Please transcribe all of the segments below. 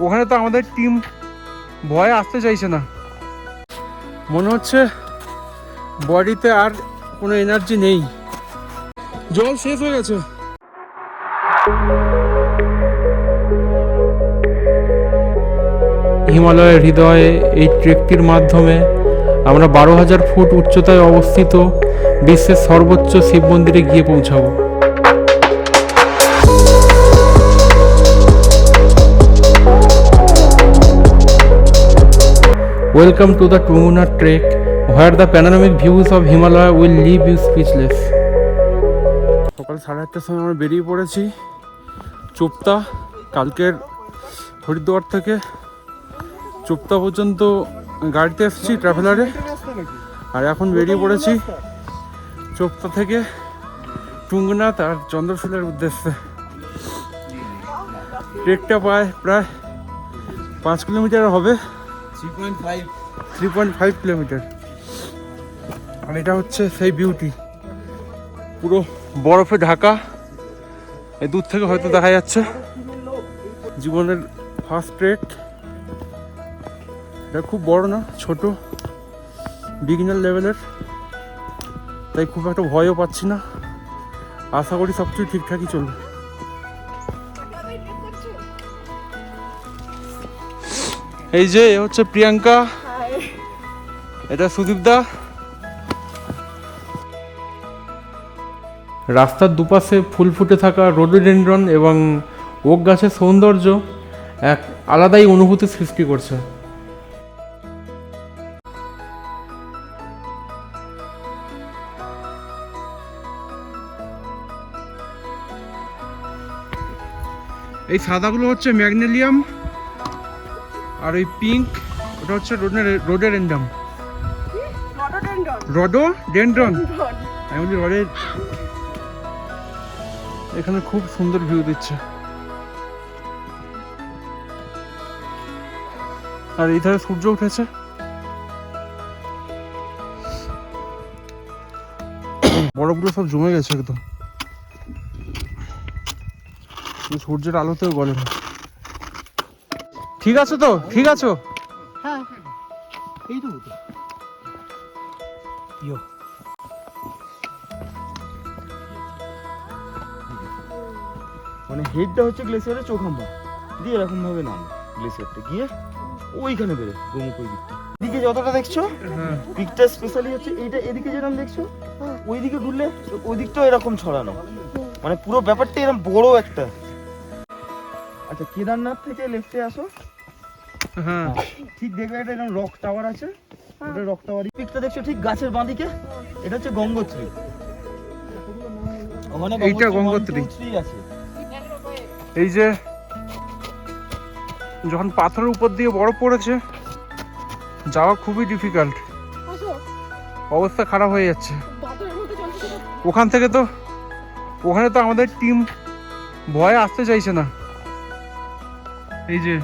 ওখানে তো আমাদের টিম ভয়ে আসতে চাইছে না, মনে হচ্ছে বডিতে আর কোনো এনার্জি নেই, জল শেষ হয়ে গেছে। হিমালয়ের হৃদয়ে এই ট্রেকটির মাধ্যমে আমরা 12,000 ফুট উচ্চতায় অবস্থিত বিশ্বের সর্বোচ্চ শিব মন্দিরে গিয়ে পৌঁছাবো। Welcome to the Tungnath trek, where the panoramic views of Himalaya will leave you speechless. সকাল 8:30টার সময় আমরা বেরিয়ে পড়েছি চোপতা। কালকের হরিদ্বার থেকে চোপতা পর্যন্ত গাড়িতে এসেছি ট্রাভেলারে, আর এখন বেরিয়ে পড়েছি চোপতা থেকে টুঙ্গনাথ আর চন্দ্রশিলার উদ্দেশ্যে। ট্রেকটা প্রায় 5 কিলোমিটার হবে, 3.5 কিলোমিটার। আর এটা হচ্ছে সেই বিউটি, পুরো বরফে ঢাকা, এই দূর থেকে হয়তো দেখা যাচ্ছে। জীবনের ফার্স্ট ট্রেক, এটা খুব বড় না, ছোট বিগিনার লেভেলের, তাই খুব একটা ভয়ও পাচ্ছি না। আশা করি সব কিছু ঠিকঠাকই চলবে। এই যে হচ্ছে প্রিয়াঙ্কা, এটা সুদীপ দা। রাস্তার দুপাশে ফুল ফুটে থাকা রোডোডেনড্রন এবং ওক গাছের সৌন্দর্য এক আলাদাই অনুভূতি সৃষ্টি করছে। এই সাদাগুলো হচ্ছে ম্যাগনেলিয়াম, আর ওই পিঙ্ক ওটা হচ্ছে রোডোডেনড্রন। রোডোডেনড্রন আমি বলি রডের। এখানে খুব সুন্দর ভিউ দিচ্ছে, আর এই ধারে সূর্য উঠেছে। বরফগুলো সব জমে গেছে একদম, সূর্যের আলোতেও গলে না। ঠিক আছে তো, ঠিক আছো? হ্যাঁ এই তো মানে হেডটা হচ্ছে গ্লেসিয়ারের চোখাম্বা দিয়ে এরকম ভাবে নাম গ্লেসিয়ারটা গিয়ে ওইখানে বেরো গোমুখ ওই দিকটা। এদিকে যতটা দেখছো পিকটা স্পেশালি হচ্ছে এইটা, এদিকে যেরকম দেখছো ওইদিকে ঘুরলে ওই দিকটাও এরকম ছড়ানো, মানে পুরো ব্যাপারটা এরকম বড় একটা। আচ্ছা কেদারনাথ থেকে লেফটে আসো, হ্যাঁ ঠিক দেখবে একটা এরকম রক টাওয়ার আছে, ওটা রক টাওয়ার। পিকটা দেখছো ঠিক গাছের বাঁদিকে, এটা হচ্ছে গঙ্গোত্রী। ওখানে এইটা গঙ্গোত্রী আছে। এই যে যখন পাথরের উপর দিয়ে বরফ পড়েছে, যাওয়া খুবই ডিফিকাল্ট, অবস্থা খারাপ হয়ে যাচ্ছে। ওখানে তো আমাদের টিম ভয়ে আসতে চাইছে না। এই যে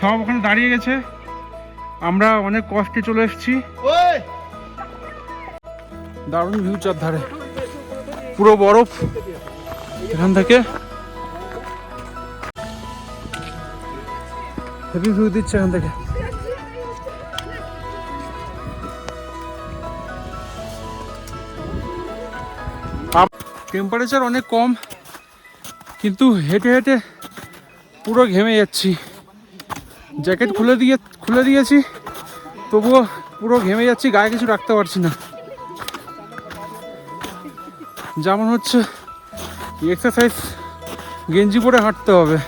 সব ওখানে দাঁড়িয়ে গেছে, আমরা অনেক কষ্টে চলে এসেছি। দারুণ ভিউ চারধারে, পুরো বরফ। এখান থেকে হেভি ভিউ দিচ্ছে এখান থেকে। টেম্পারেচার অনেক কম, কিন্তু হেঁটে হেঁটে পুরো ঘেমে যাচ্ছি। জ্যাকেট খুলে দিয়েছি, তবুও পুরো ঘেমে যাচ্ছি, গায়ে কিছু রাখতে পারছি না। যেমন হচ্ছে এক্সারসাইজ গেঞ্জি পরে হাঁটতে হবে।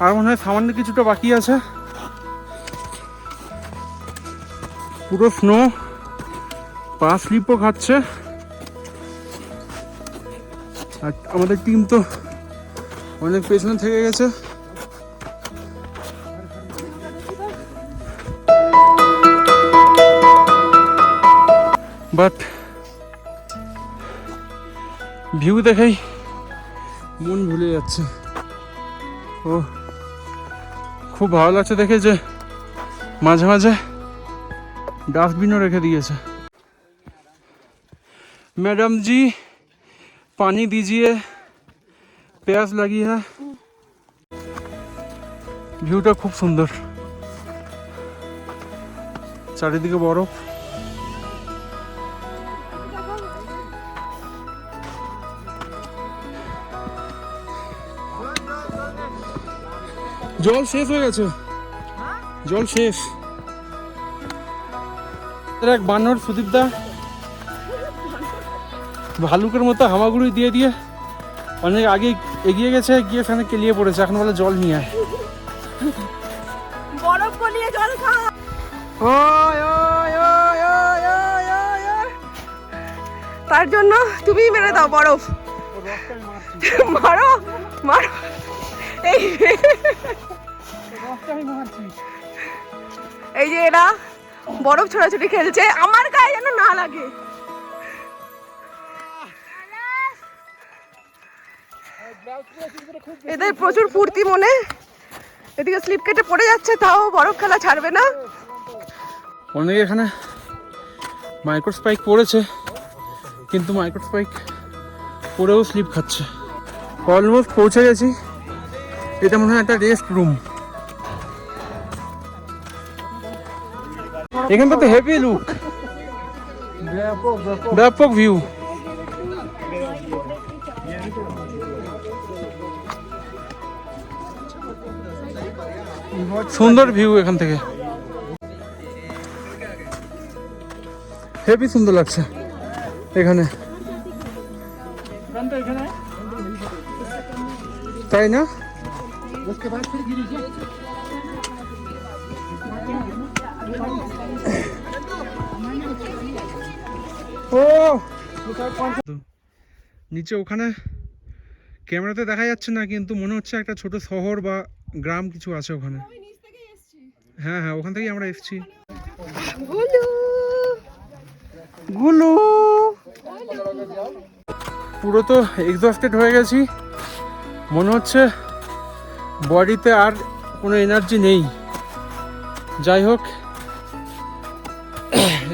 আর মনে হয় সামান্য কিছুটা বাকি আছে। পুরো স্নো, পা স্লিপও খাচ্ছে। আর আমাদের টিম তো অনেক পেছনে থেকে গেছে। বাট ভিউ দেখেই মন ভুলে যাচ্ছে। ও খুব ভালো লাগছে দেখে যে মাঝে মাঝে ডাস্টবিনও রেখে दिए। मैडम जी पानी दीजिए। प्यास लगी है। ভিউটা খুব সুন্দর, চারিদিকে বরফ। জল শেষ হয়ে গেছে, জল শেষ। এক বানর সুদীপদা ভালুকের মতো হামাগুড়ি দিয়ে দিয়ে অনেক আগে এগিয়ে গেছে, গিয়ে সেখানে কেলিয়ে পড়েছে। এখন বলে জল নিয়ে আয়। বরফ গলিয়ে জল খা। তার জন্য তুমি মেরে দাও বরফ। মারো মারো। এই যে এরা বরফ ছোড়াছুড়ি খেলছে, আমার গায়ে যেন না লাগে। এদের প্রচুর ফুর্তি মনে। এদিকে স্লিপ কেটে পড়ে যাচ্ছে, তাও বরফ খেলা ছাড়বে না। অনেকে এখানে মাইক্রো স্পাইক পড়েছে, কিন্তু মাইক্রো স্পাইক পড়েও স্লিপ খাচ্ছে। অলমোস্ট পৌঁছে গেছি। এটা মনে হয় একটা রেস্ট রুম। এখানটা তো হেভি লুক, ব্যাপক ভিউ। সুন্দর ভিউ এখান থেকে, হেভি সুন্দর লাগছে এখানে, তাই না? ও নিচে ওখানে ক্যামেরাতে দেখা যাচ্ছে না, কিন্তু মনে হচ্ছে একটা ছোট শহর বা গ্রাম কিছু আছে ওখানে। হ্যাঁ হ্যাঁ, ওখান থেকেই আমরা এসেছি। গুলু পুরো তো এক্সস্টেড হয়ে গেছি, মনে হচ্ছে বডিতে আর কোনো এনার্জি নেই। যাই হোক,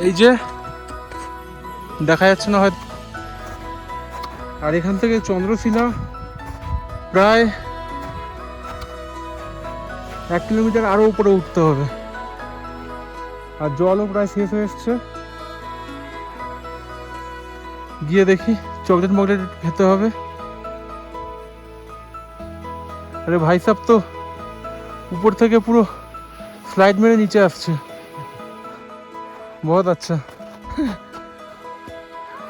এই যে দেখা যাচ্ছে না হয়তো। আর এখান থেকে চন্দ্রশিলা প্রায় 1 কিলোমিটার আরো উপরে উঠতে হবে। আর জলও প্রায় শেষ হয়ে এসছে। গিয়ে দেখি চকলেট মকলেট খেতে হবে। আরে ভাই সাহেব তো উপর থেকে পুরো স্লাইড মেরে নিচে আসছে। बहुत अच्छा।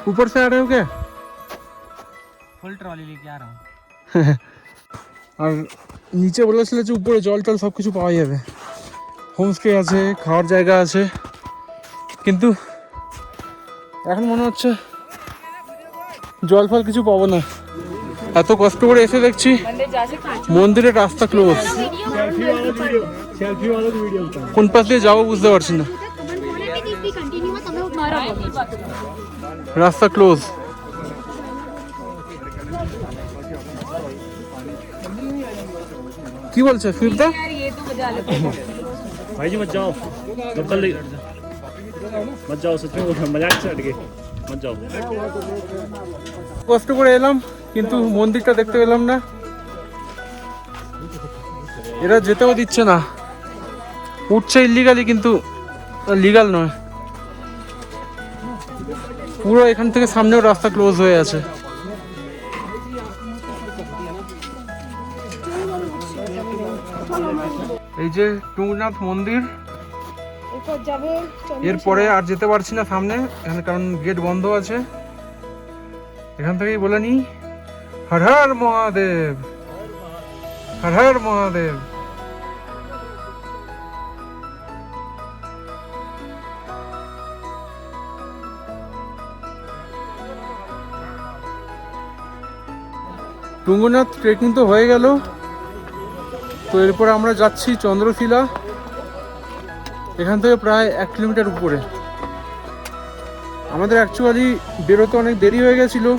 ऊपर से आ रहे हो क्या? फुल ट्रॉली लेके आ रहा हूँ। আর নিচে বলেছিল যে উপরে জল টল সব কিছু পাওয়া যাবে, হোমস্টে আছে, খাওয়ার জায়গা আছে, কিন্তু এখন মনে হচ্ছে জল ফল কিছু পাবো না। এত কষ্ট করে এসে দেখছি মন্দিরের রাস্তা ক্লোজ। কোন পাশ দিয়ে যাবো বুঝতে পারছি না, রাস্তা ক্লোজ। কি বলছে সুদীপদা? भाई जी मत जाओ, मत जाओ, सच में मजाक से हट गए, मत जाओ। কষ্ট করে এলাম, কিন্তু মন্দিরটা দেখতে পেলাম না। এরা যেতেও দিচ্ছে না, উঠছে ইলিগালি, কিন্তু লিগাল নয়। পুরো এখান থেকে সামনেও রাস্তা ক্লোজ হয়ে আছে। এই যে টুঙ্গনাথ মন্দির, এরপরে আর যেতে পারছি না সামনে এখানে, কারণ গেট বন্ধ আছে। এখান থেকেই বলে নি হর হর মহাদেব, হর হর মহাদেব। টুঙ্গনাথ ট্রেকিং তো হয়ে গেল, তো এরপর আমরা যাচ্ছি চন্দ্রশিলা। এখান থেকে প্রায় 1 কিলোমিটার উপরে। আমাদের অ্যাকচুয়ালি বেরোতে অনেক দেরি হয়ে গেছিলো,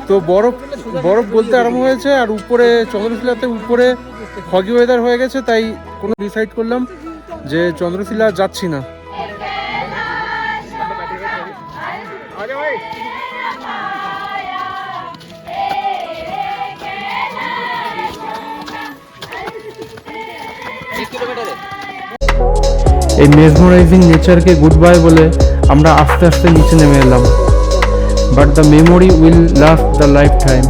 তো বরফ বলতে আরম্ভ হয়েছে। আর উপরে চন্দ্রশিলাতে উপরে ফগি ওয়েদার হয়ে গেছে, তাই কোনো ডিসাইড করলাম যে চন্দ্রশিলা যাচ্ছি না। এই মেসমারাইজিং নেচারকে গুড বাই বলে আমরা আস্তে আস্তে নিচে নেমে এলাম, but the memory will last the life time.